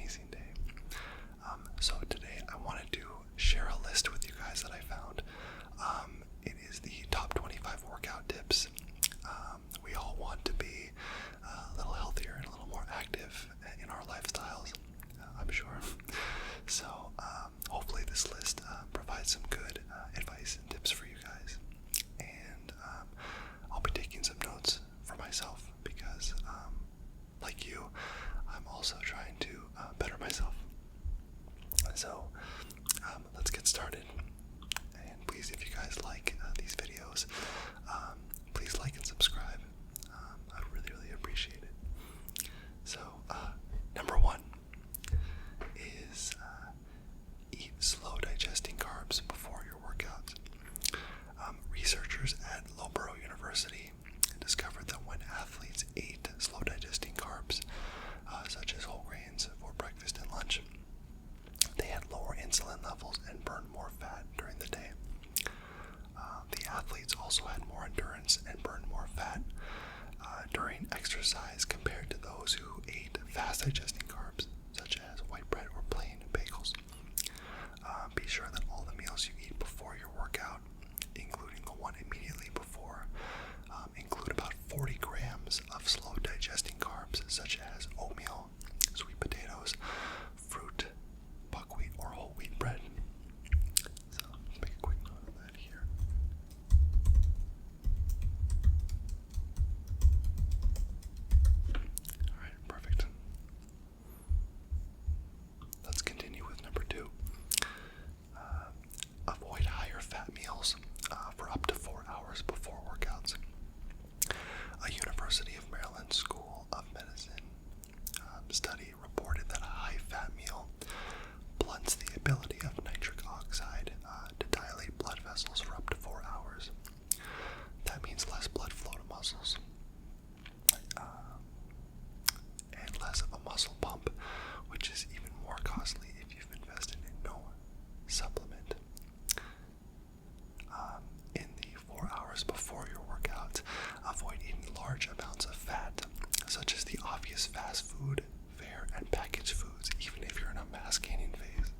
amazing day. So today I wanted to share a list with you guys that I found. It is the top 25 workout tips. We all want to be a little healthier and a little more active in our lifestyles, I'm sure. So hopefully this list provides some good advice and tips for you guys. And I'll be taking some notes for myself because, like you, I'm also trying to better myself. So let's get started. And please, if you guys like these videos, please like and subscribe. I'd really appreciate it. So number one is eat slow digesting carbs before your workouts. Researchers at Loughborough University discovered that when athletes ate slow digesting carbs, such as whole grains for breakfast and lunch, they had lower insulin levels and burned more fat during the day. The athletes also had more endurance and burned more fat during exercise compared to those who ate fast digesting carbs, such as white bread or plain bagels. Be sure that all the meals you eat before your workout, including the one immediately before, include about 40 grams of slow digesting carbs, such as oatmeal, sweet potatoes, fruit, buckwheat, or whole wheat bread. So let's make a quick note of that here. Alright, perfect. Let's continue with number two. Avoid higher fat meals for up to 4 hours before workouts. A University of Maryland School of Medicine study reported that a high-fat meal blunts the ability of nitric oxide to dilate blood vessels for up to 4 hours. That means less blood flow to muscles and less of a muscle pump, which is even more costly if you've invested in no supplement. In the 4 hours before your workout, avoid eating large amounts of fat, such as the obvious fast food, fare, and packaged foods, even if you're in a mass gaining phase.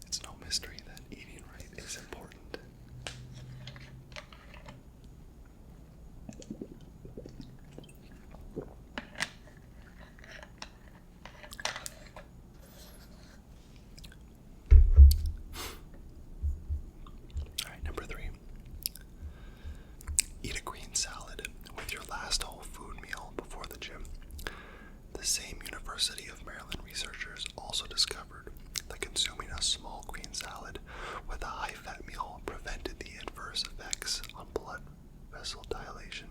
It's no mystery that eating right is important. Alright, number three. Eat a green salad with your last whole food meal before the gym. The same University of Maryland researchers also discovered that consuming a small green salad with a high-fat meal prevented the adverse effects on blood vessel dilation,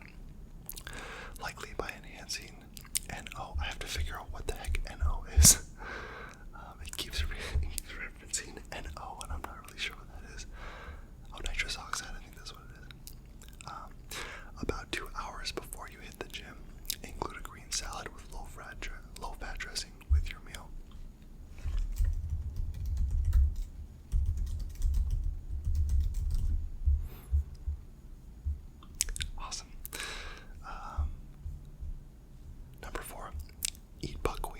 likely by enhancing NO. I have to figure out what the heck NO is. It keeps referencing NO, and I'm not really sure what that is. Oh, nitrous oxide, I think that's what it is. About 2 hours before you hit the gym, include a green salad with low-fat dressing with your meal. Awesome. Number four, eat buckwheat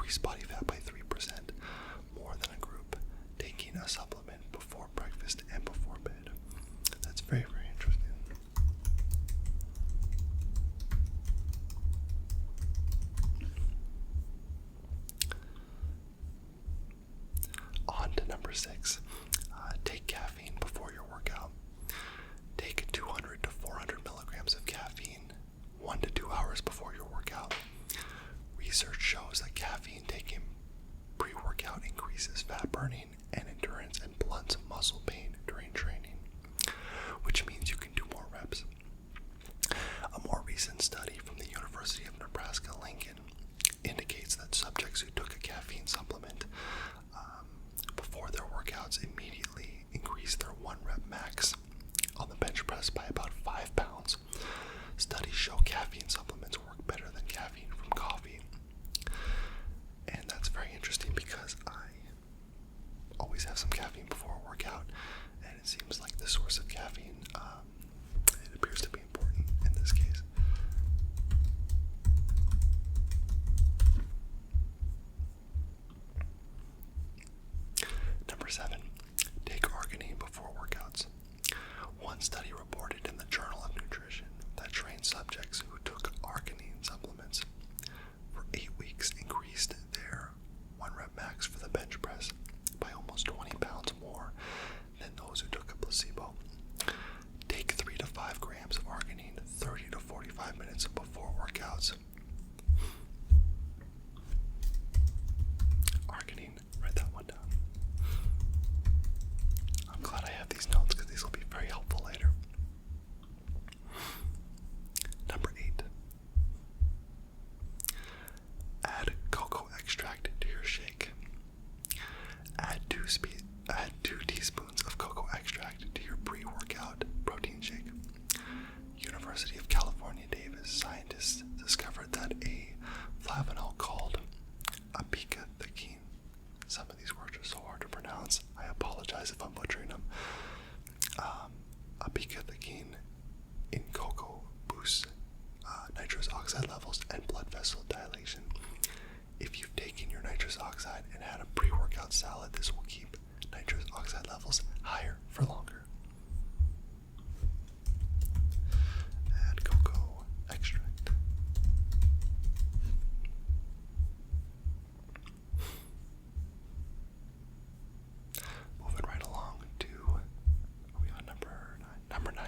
increased body fat by 3%, more than a group taking a supplement before breakfast and before bed. That's very, very interesting. On to number 6. Take caffeine before your workout. Take 200 to 400 milligrams of caffeine 1 to 2 hours before your workout. Research shows that caffeine taken pre-workout increases fat burning and endurance and blunts muscle pain during training, which means you can do more reps. A more recent study from the University of Nebraska-Lincoln indicates that subjects who took a caffeine supplement before their workouts immediately increased their 1 rep max on the bench press by about 5 pounds. Studies show caffeine supplements work better than caffeine from coffee. And that's very interesting because I always have some caffeine before a workout, and it seems like the source of caffeine, it appears to be important in this case. Number 7, take arginine before workouts. One study reported in the Journal of Nutrition that trained subjects who took arginine supplements for 8 weeks increased their 1 rep max for the bench press by almost 20 pounds more than those who took a placebo. Take 3 to 5 grams of arginine 30 to 45 minutes before workouts. Arginine, write that one down. I'm glad I have these notes because these will be very helpful later. Number 8. Add cocoa extract to your shake. Add 2 teaspoons of cocoa extract to your pre-workout protein shake. University of California, Davis scientists discovered that a flavanol called apicathakin, some of these words are so hard to pronounce, I apologize if I'm butchering them, apicathakin in cocoa boosts nitrous oxide levels and blood vessel dilation. If you've taken your nitrous oxide and had a pre-workout salad, this will keep nitrous oxide levels higher for longer. Add cocoa extract. Moving right along to, are we on number 9? Number 9.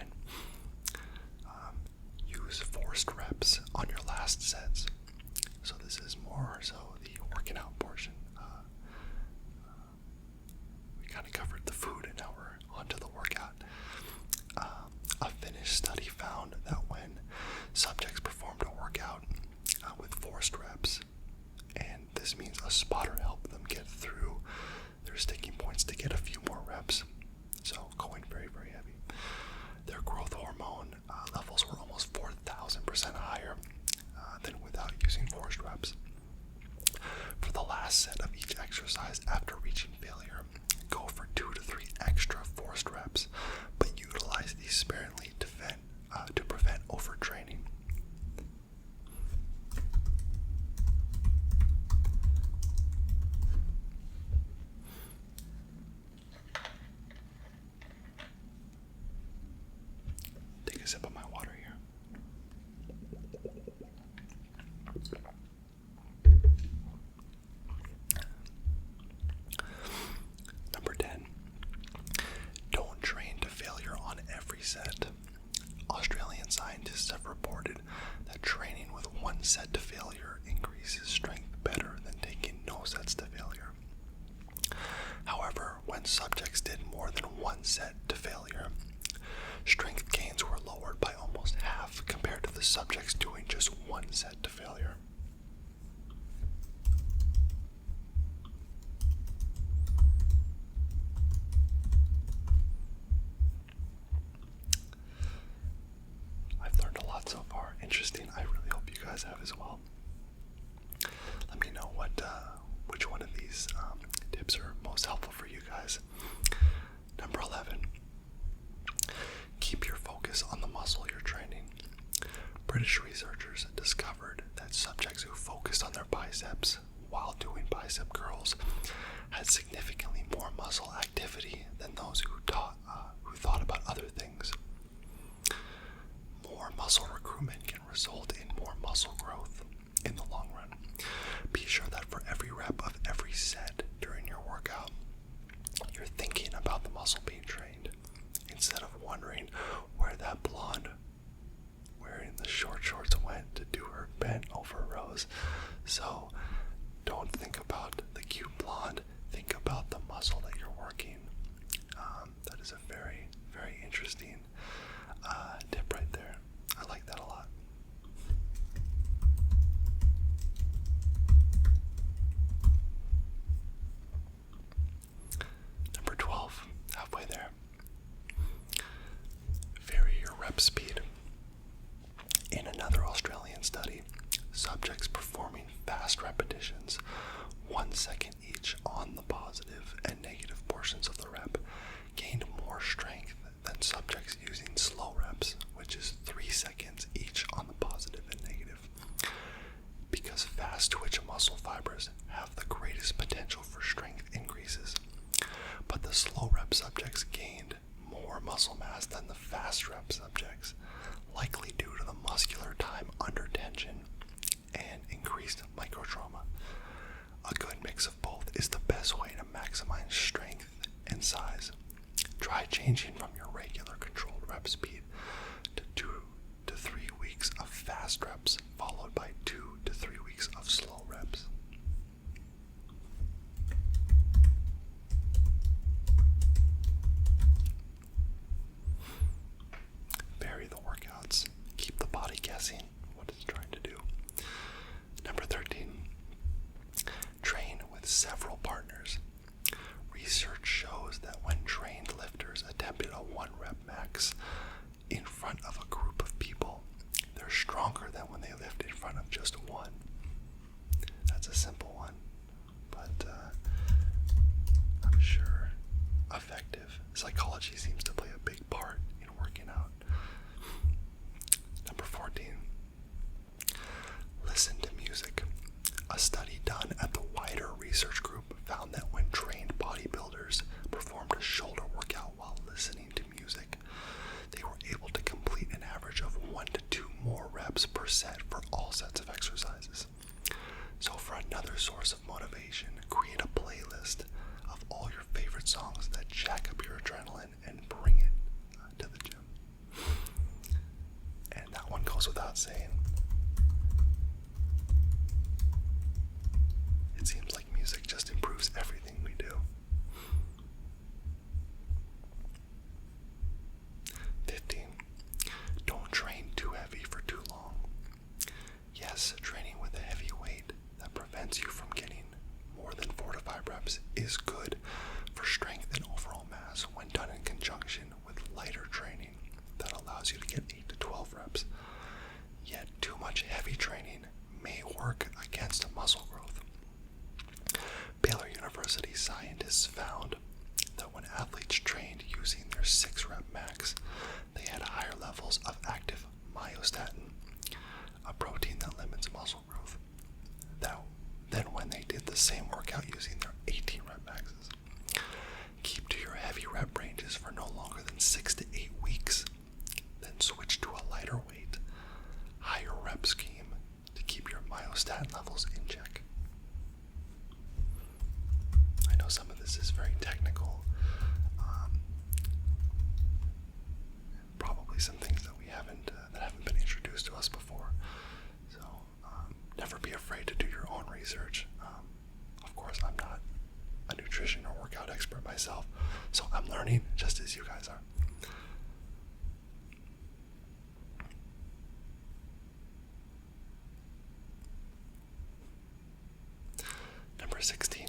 Use forced reps on your last sets. So this is more so the working out portion. We kind of covered the food and now we're onto the workout. A Finnish study found that when subjects performed a workout with forced reps, and this means a spotter helped them get through their sticking points to get a few more reps, so going very, very heavy, their growth hormone levels were almost 4,000% higher than without using forced reps. For the last set of each exercise after reaching failure, go for 2 to 3 extra forced reps, but utilize these sparingly to prevent overtraining. Take a sip of my water here. Number 10. Don't train to failure on every set. Australian scientists have reported that training with 1 set to failure increases strength better than taking no sets to failure. However, when subjects did more than 1 set to failure, strength gains were lowered by almost half compared to the subjects doing just 1 set to failure. I've learned a lot so far. Interesting. I really hope you guys have as well. Let me know which one of these tips are most helpful for you guys. Number 11. Keep your focus on the muscle you're training. British researchers discovered that subjects who focused on their biceps while doing bicep curls had significantly more muscle activity than those who thought about other things. More muscle recruitment can result in more muscle growth in the long run. Be sure that for every rep of every set during your workout, you're thinking about the muscle being trained instead of wondering where that blonde wearing the short shorts went to do her bent over rows. So don't think about the cute blonde, think about the muscle that you're working. That is a very, very interesting tip right there. I like that a lot. Number 12, halfway there. Vary your rep speed. In another Australian study, subjects performing fast repetitions, 1 second each on the positive and negative portions of the rep, gained more strength than subjects using slow reps, which is 3 seconds each on the positive and negative. Because fast twitch muscle fibers have the greatest potential for strength increases, but the slow rep subjects gained more muscle mass than the fast rep subjects, likely due to the muscular time under tension and increased microtrauma. A good mix of both is the best way to maximize strength and size. Try changing from your regular controlled rep speed to 2 to 3 weeks of fast reps, followed by 2 to 3 weeks of slow reps. Vary the workouts. Keep the body guessing what it's trying to do. Number 13. Train with several partners. Research shows that when trained lifters attempted a 1 rep max in front of a group of people, they're stronger than when they lift in front of just one. That's a simple one, but I'm sure effective. Psychology seems to play a big part in working out. Number 14. Listen to music. A study done at the wider research group found that when trained bodybuilders performed a shoulder workout while listening to music, they were able to complete an average of 1 to 2 more reps per set for all sets of exercises. So for another source of motivation, create a playlist of all your favorite songs that jack up your adrenaline and bring it to the gym. And that one goes without saying. It seems like music just improves everything we do. 15. Don't train too heavy for too long. Yes, training with a heavy weight that prevents you from getting more than 4 to 5 reps is good for strength and overall mass when done in conjunction with lighter training that allows you to get 8 to 12 reps. Yet too much heavy training may work against muscle growth. Baylor University scientists found that when athletes trained using their 6 rep max, they had higher levels of active myostatin, a protein that limits muscle growth, than when they did the same workout using their 18 rep maxes. Keep to your heavy rep ranges for no longer than 6 to 8 weeks, then switch to a lighter weight, higher rep scheme to keep your myostatin levels in check. I know some of this is very technical, probably some things that haven't been introduced to us before. So never be afraid to do your own research. Of course, I'm not a nutrition or workout expert myself, so I'm learning just as you guys are. Number 16.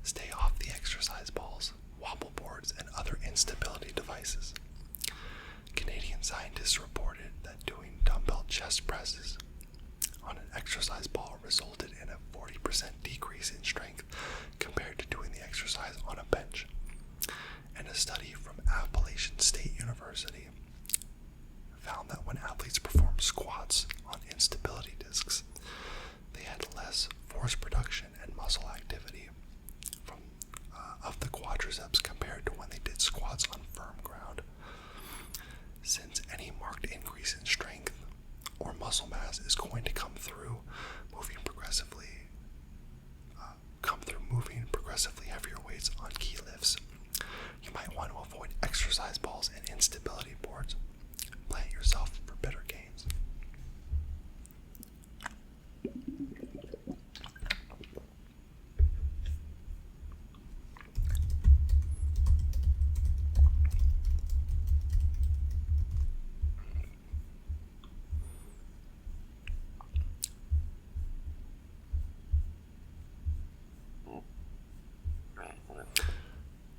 Stay off the exercise balls, wobble boards, and other instability devices. Canadian scientists reported that doing dumbbell chest presses on an exercise ball resulted in a 40% decrease in strength compared to doing the exercise on a bench. And a study from Appalachian State University found that when athletes performed squats on instability discs, they had less force production quadriceps compared to when they did squats on firm ground. Since any marked increase in strength or muscle mass is going to come through moving progressively heavier weights on key lifts, you might want to avoid exercise balls and instability boards. Plan yourself for better gains.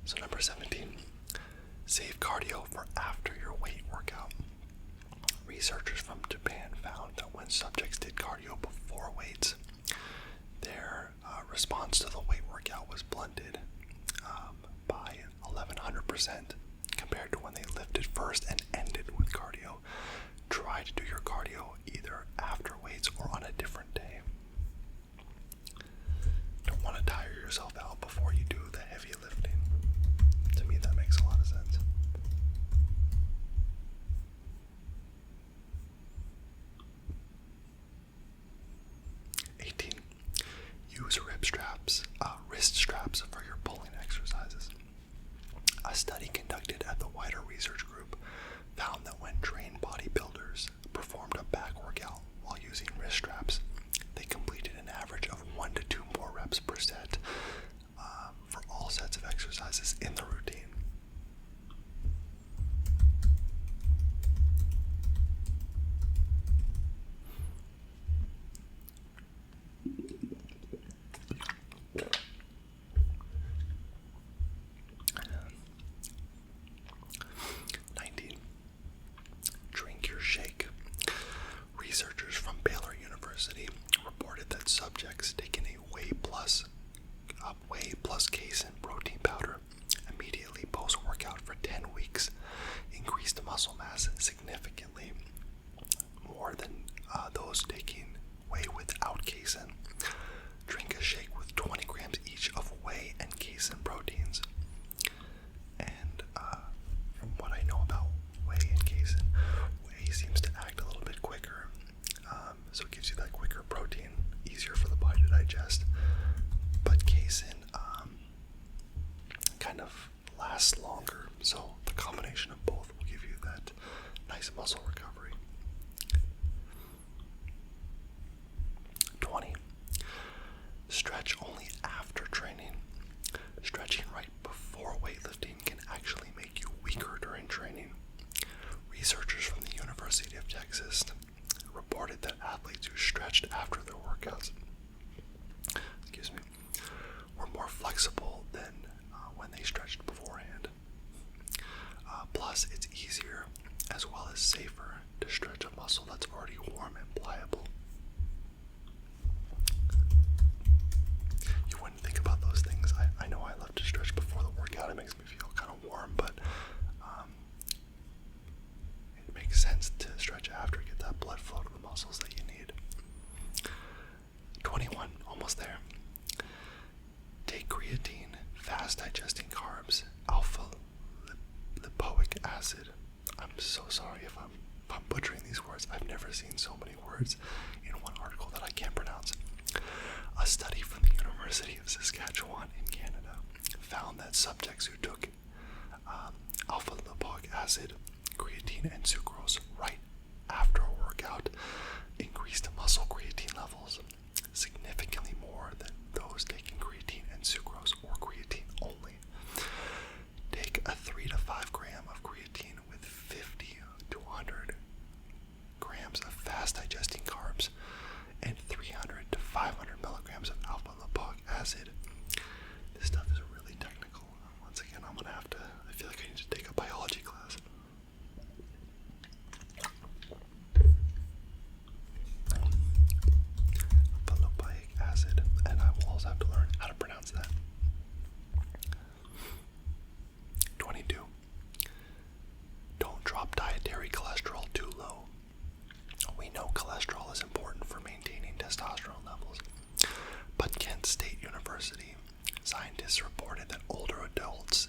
So number 17, save cardio for after your weight workout. Researchers from Japan found that when subjects did cardio before weights, their response to the weight workout was blunted by 1100% compared to when they lifted first and ended with cardio. Try to do your cardio either after weights or on a different day. Don't want to tire yourself out before you do the heavy lifting. To me, that makes a lot of sense. 18. Use wrist straps for your pulling exercises. A study conducted at the Wider Research Group found that when trained bodybuilders performed a back workout while using wrist straps, they completed an average of 1 to 2 more reps per set for all sets of exercises in the routine. Researchers from Baylor University reported that subjects taking a whey plus casein protein powder immediately post-workout for 10 weeks increased muscle mass significantly more than those taking whey without casein. Drink a shake with 20 grams each of whey and casein proteins. And from what I know about whey and casein, whey seems to act a little bit quicker. So it gives you that quicker protein, easier for the body to digest. But casein kind of lasts longer. So the combination of both will give you that nice muscle recovery. 20. Stretch only after training. Stretching right before weightlifting can actually make you weaker during training. Researchers from the University of Texas reported that athletes who stretched after their workouts were more flexible than when they stretched beforehand. Plus, it's easier as well as safer to stretch a muscle that's already warm and pliable. You wouldn't think about those things. I know I love to stretch before the workout. It makes me feel kind of warm, but it makes sense to stretch after, get that blood flow to the muscles that you need. 21, almost there. Take creatine, fast digesting carbs, alpha lipoic acid. I'm so sorry if I'm butchering these words. I've never seen so many words in one article that I can't pronounce. A study from the University of Saskatchewan in Canada found that subjects who took alpha lipoic acid, creatine, and sucrose right after a workout increased muscle creatine levels significantly more than those taking creatine and sucrose or creatine only. Take a 3 to 5 gram of creatine with 50 to 100 grams of fast digesting carbs and 300 to 500 milligrams of alpha lipoic acid. This stuff is really technical. Once again, I feel like I need to take a biology class. Lipoic acid, and I will also have to learn how to pronounce that. 22. Don't drop dietary cholesterol too low. We know cholesterol is important for maintaining testosterone levels, but Kent State University scientists reported that older adults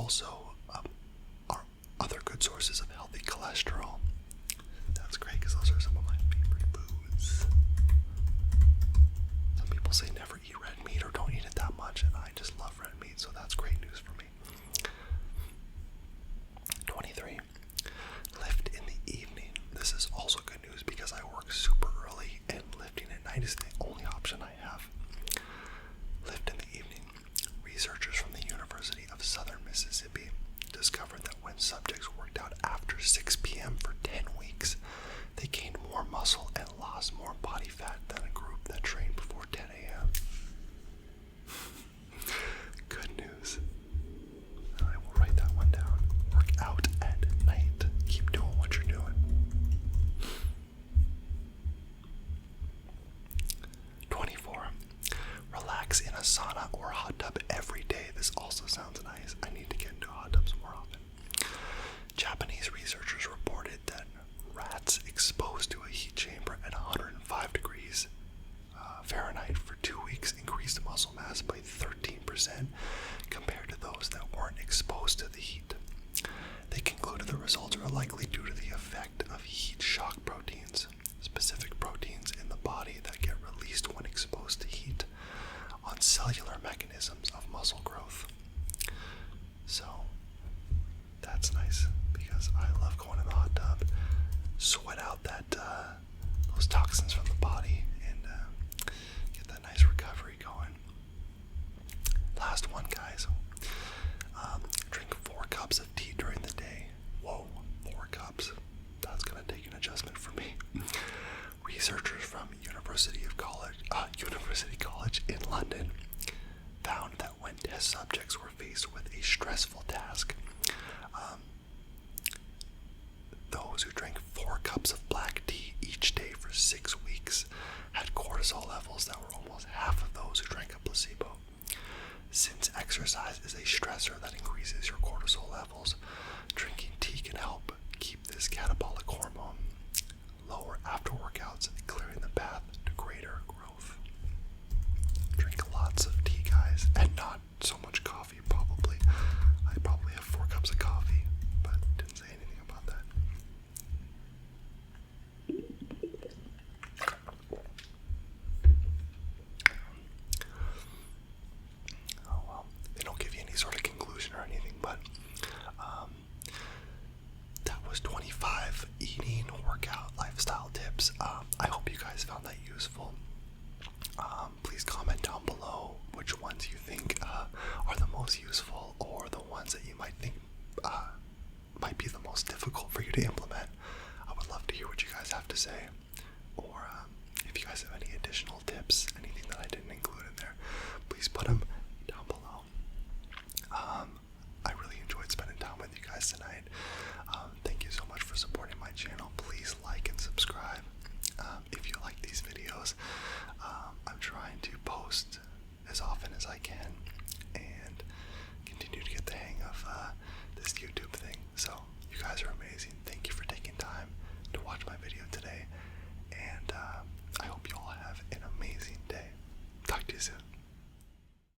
also are other good sources of healthy cholesterol. That's great because those are some of my favorite foods. Some people say never eat red meat or don't eat it that much, and I just love red meat, so that's great news for me. 23. Lift in the evening. This is also good news because I work super early and lifting at night is the only option I have. Lift in the evening. Researchers from the University of Southern Mississippi discovered that when subjects worked out after 6 p.m. for 10 weeks, they gained more muscle and lost more body fat than a group that trained before 10 a.m. Good news. I will write that one down. Work out at night. Keep doing what you're doing. 24. Relax in a sauna or hot tub every day. This also sounds nice. I need to get into hot tubs more often. Japanese researchers reported that rats exposed to a heat chamber at 105 degrees Fahrenheit for 2 weeks increased muscle mass by 13% compared to those that weren't exposed to the heat. They concluded the results are likely due to the effect of heat shock proteins, specific proteins in the body that get released when exposed to heat, on cellular mechanisms of muscle growth. So, that's nice because I love going in the hot tub, sweat out those toxins from the body, and get that nice recovery going. Last one, guys. Drink 4 cups of tea during the day. Whoa, 4 cups. That's gonna take an adjustment for me. Researchers from University College in London found that when test subjects were faced with a stressful task, those who drank 4 cups of black tea each day for 6 weeks had cortisol levels that were almost half of those who drank a placebo. Since exercise is a stressor that increases your cortisol levels, drinking tea can help keep this catabolic hormone lower after workouts, clearing the path to greater growth. Drink lots of tea, guys, and not so much coffee, probably. I probably have 4 cups of coffee, but didn't say anything about that. Oh, well, they don't give you any sort of conclusion or anything, but that was 25 eating, workout, lifestyle tips. I hope you guys found that useful. Please comment down below which ones you think are the most useful.